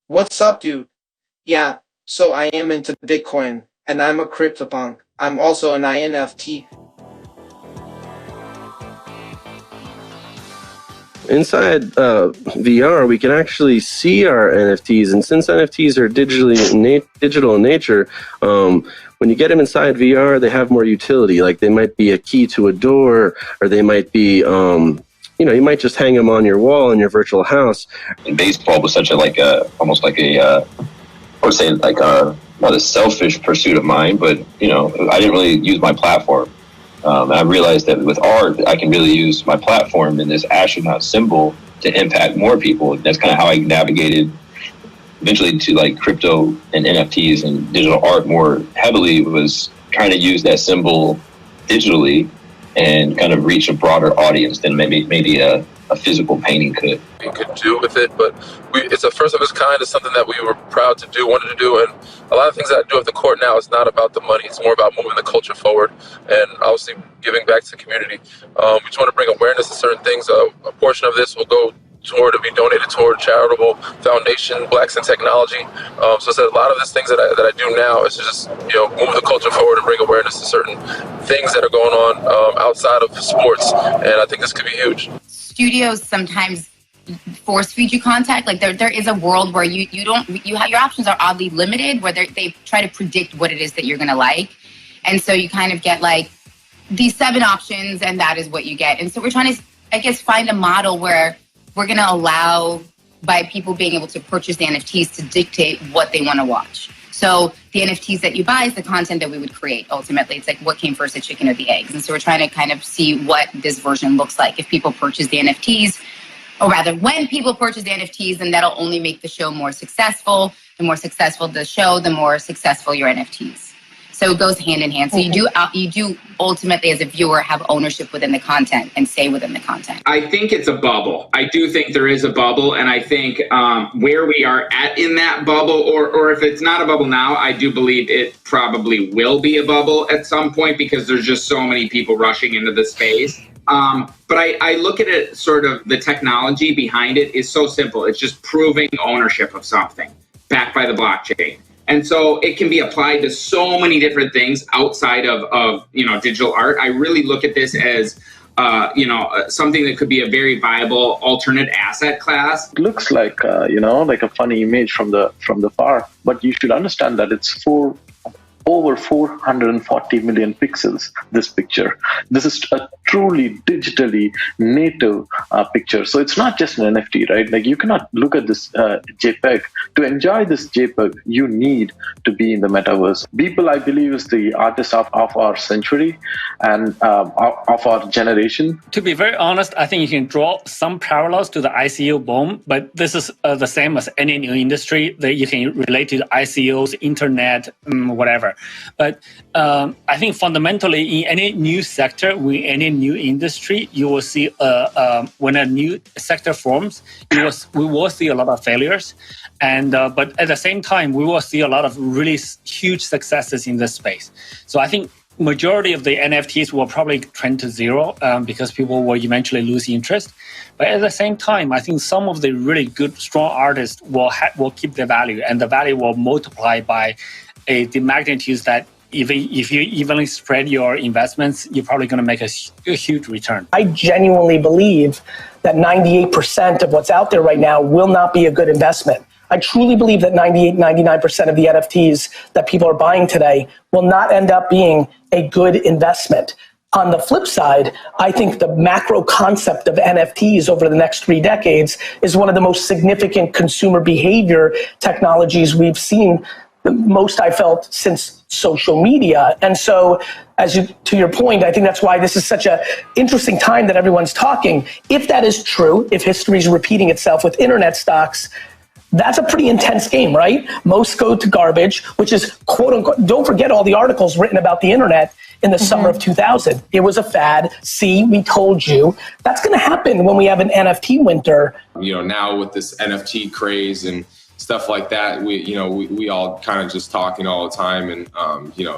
What's up, dude? Yeah, so I am into Bitcoin, and I'm a CryptoPunk. I'm also an INFT. Inside VR, we can actually see our NFTs, and since NFTs are digital in nature, when you get them inside VR, they have more utility. Like they might be a key to a door, or they might be, you might just hang them on your wall in your virtual house. And baseball was such almost like I would say like not a selfish pursuit of mine, but I didn't really use my platform. And I realized that with art, I can really use my platform and this astronaut symbol to impact more people. And that's kind of how I navigated eventually to like crypto and NFTs and digital art more heavily, was trying to use that symbol digitally and kind of reach a broader audience than maybe a physical painting could. We could do with it, but it's a first of its kind. It's something that we were proud to do, wanted to do, and a lot of things that I do at the court now is not about the money. It's more about moving the culture forward and obviously giving back to the community. We just want to bring awareness to certain things. A portion of this will go to be donated toward charitable foundation, Blacks in Technology. So it's a lot of these things that I do now is to just move the culture forward and bring awareness to certain things that are going on outside of sports, and I think this could be huge. Studios sometimes force feed you content. Like there is a world where your options are oddly limited, where they try to predict what it is that you're gonna like, and so you kind of get like these 7 options, and that is what you get. And so we're trying to, I guess, find a model where we're gonna allow, by people being able to purchase the NFTs, to dictate what they want to watch. So the NFTs that you buy is the content that we would create. Ultimately, it's like what came first, the chicken or the eggs. And so we're trying to kind of see what this version looks like. If people purchase the NFTs, or rather when people purchase the NFTs, then that'll only make the show more successful. The more successful the show, the more successful your NFTs. So it goes hand in hand. So you do ultimately, as a viewer, have ownership within the content and say within the content. I think it's a bubble. I do think there is a bubble, and I think where we are at in that bubble, or if it's not a bubble now, I do believe it probably will be a bubble at some point, because there's just so many people rushing into the space. But I look at it sort of, the technology behind it is so simple. It's just proving ownership of something backed by the blockchain. And so it can be applied to so many different things outside of digital art. I really look at this as something that could be a very viable alternate asset class. It looks like like a funny image from the far, but you should understand that it's over 440 million pixels, this picture. This is a truly digitally native picture. So it's not just an NFT, right? Like you cannot look at this JPEG. To enjoy this JPEG, you need to be in the metaverse. Beeple, I believe, is the artist of our century and of our generation. To be very honest, I think you can draw some parallels to the ICO boom, but this is the same as any new industry that you can relate to the ICOs, internet, whatever. But I think fundamentally in any new sector, in any new industry, you will see when a new sector forms, we will see a lot of failures. And but at the same time, we will see a lot of really huge successes in this space. So I think majority of the NFTs will probably trend to zero because people will eventually lose interest. But at the same time, I think some of the really good, strong artists will keep their value, and the value will multiply by the magnitudes that if you evenly spread your investments, you're probably going to make a huge return. I genuinely believe that 98% of what's out there right now will not be a good investment. I truly believe that 99% of the NFTs that people are buying today will not end up being a good investment. On the flip side, I think the macro concept of NFTs over the next 3 decades is one of the most significant consumer behavior technologies we've seen, the most I felt since social media. And so, to your point, I think that's why this is such an interesting time that everyone's talking. If that is true, if history is repeating itself with internet stocks, that's a pretty intense game, right? Most go to garbage, which is quote unquote, don't forget all the articles written about the internet in the summer of 2000. It was a fad. See, we told you. That's going to happen when we have an NFT winter. Now with this NFT craze and stuff like that, we all kind of just talking all the time, and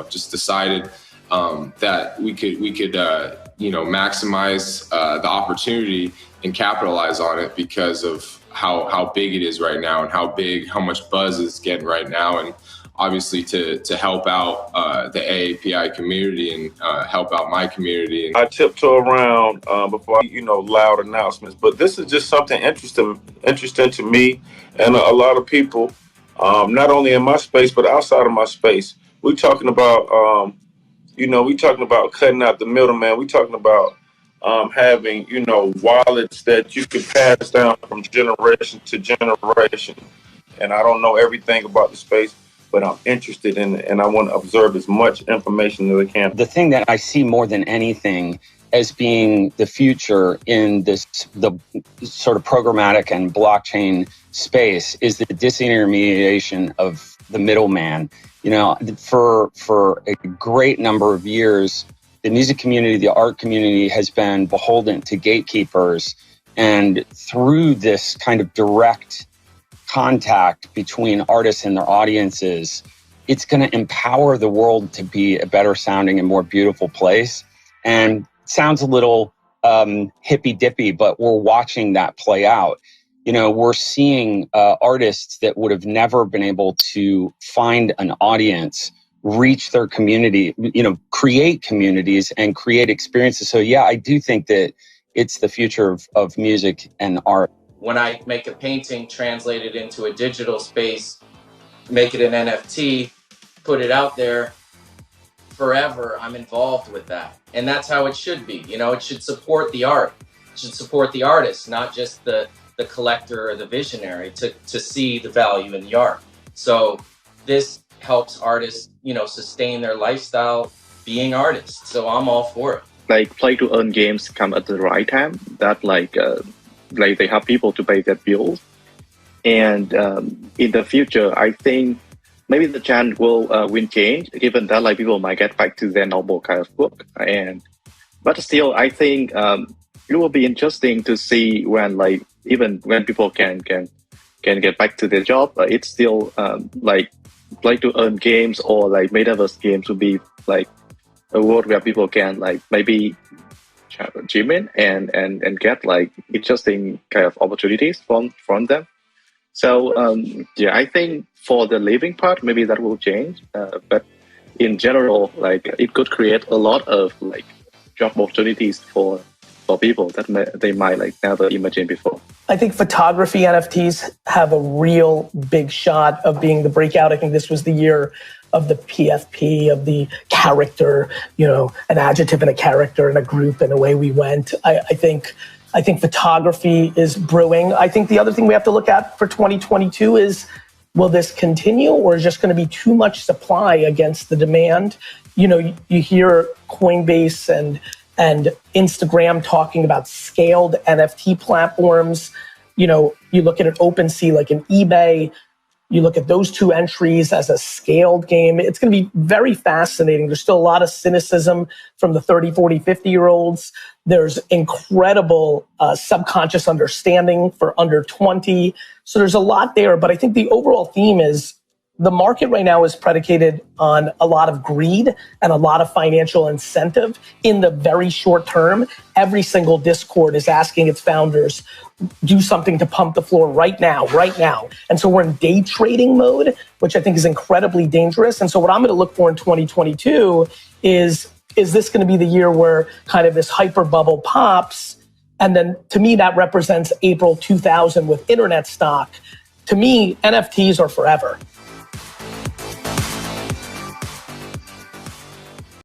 just decided that we could maximize the opportunity and capitalize on it because of how big it is right now and how much buzz it's getting right now. And obviously to help out the AAPI community and help out my community. And I tiptoe around before loud announcements, but this is just something interesting to me and a lot of people, not only in my space but outside of my space. We're talking about we talking about cutting out the middleman. We're talking about having wallets that you could pass down from generation to generation. And I don't know everything about the space, but I'm interested in it, and I want to observe as much information as I can. The thing that I see more than anything as being the future in the sort of programmatic and blockchain space is the disintermediation of the middleman. For a great number of years, the music community, the art community has been beholden to gatekeepers, and through this kind of direct contact between artists and their audiences, it's going to empower the world to be a better sounding and more beautiful place. And it sounds a little hippy dippy, but we're watching that play out. We're seeing artists that would have never been able to find an audience, reach their community, create communities and create experiences. So yeah, I do think that it's the future of music and art. When I make a painting, translate it into a digital space, make it an NFT, put it out there, forever I'm involved with that. And that's how it should be. It should support the art. It should support the artist, not just the collector or the visionary, to see the value in the art. So this helps artists, sustain their lifestyle being artists. So I'm all for it. Like play to earn games come at the right time. That like they have people to pay their bills. And in the future, I think maybe the chant will change, given that like people might get back to their normal kind of work. But still, I think it will be interesting to see when even when people can get back to their job. It's still play to earn games or metaverse games will be a world where people can maybe gym in and get interesting kind of opportunities from them. So I think for the living part, maybe that will change. But in general, it could create a lot of job opportunities for people that they might never imagine before. I think photography NFTs have a real big shot of being the breakout. I think this was the year of the PFP, of the character, an adjective and a character and a group and away we went. I think photography is brewing. I think the other thing we have to look at for 2022 is, will this continue or is just going to be too much supply against the demand? You hear Coinbase and Instagram talking about scaled NFT platforms. You look at an OpenSea like an eBay, you look at those two entries as a scaled game. It's going to be very fascinating. There's still a lot of cynicism from the 30, 40, 50-year-olds. There's incredible subconscious understanding for under 20. So there's a lot there. But I think the overall theme is the market right now is predicated on a lot of greed and a lot of financial incentive in the very short term. Every single Discord is asking its founders, do something to pump the floor right now. And so we're in day trading mode, which I think is incredibly dangerous. And so what I'm going to look for in 2022 is this going to be the year where kind of this hyper bubble pops? And then to me, that represents April 2000 with internet stock. To me, NFTs are forever.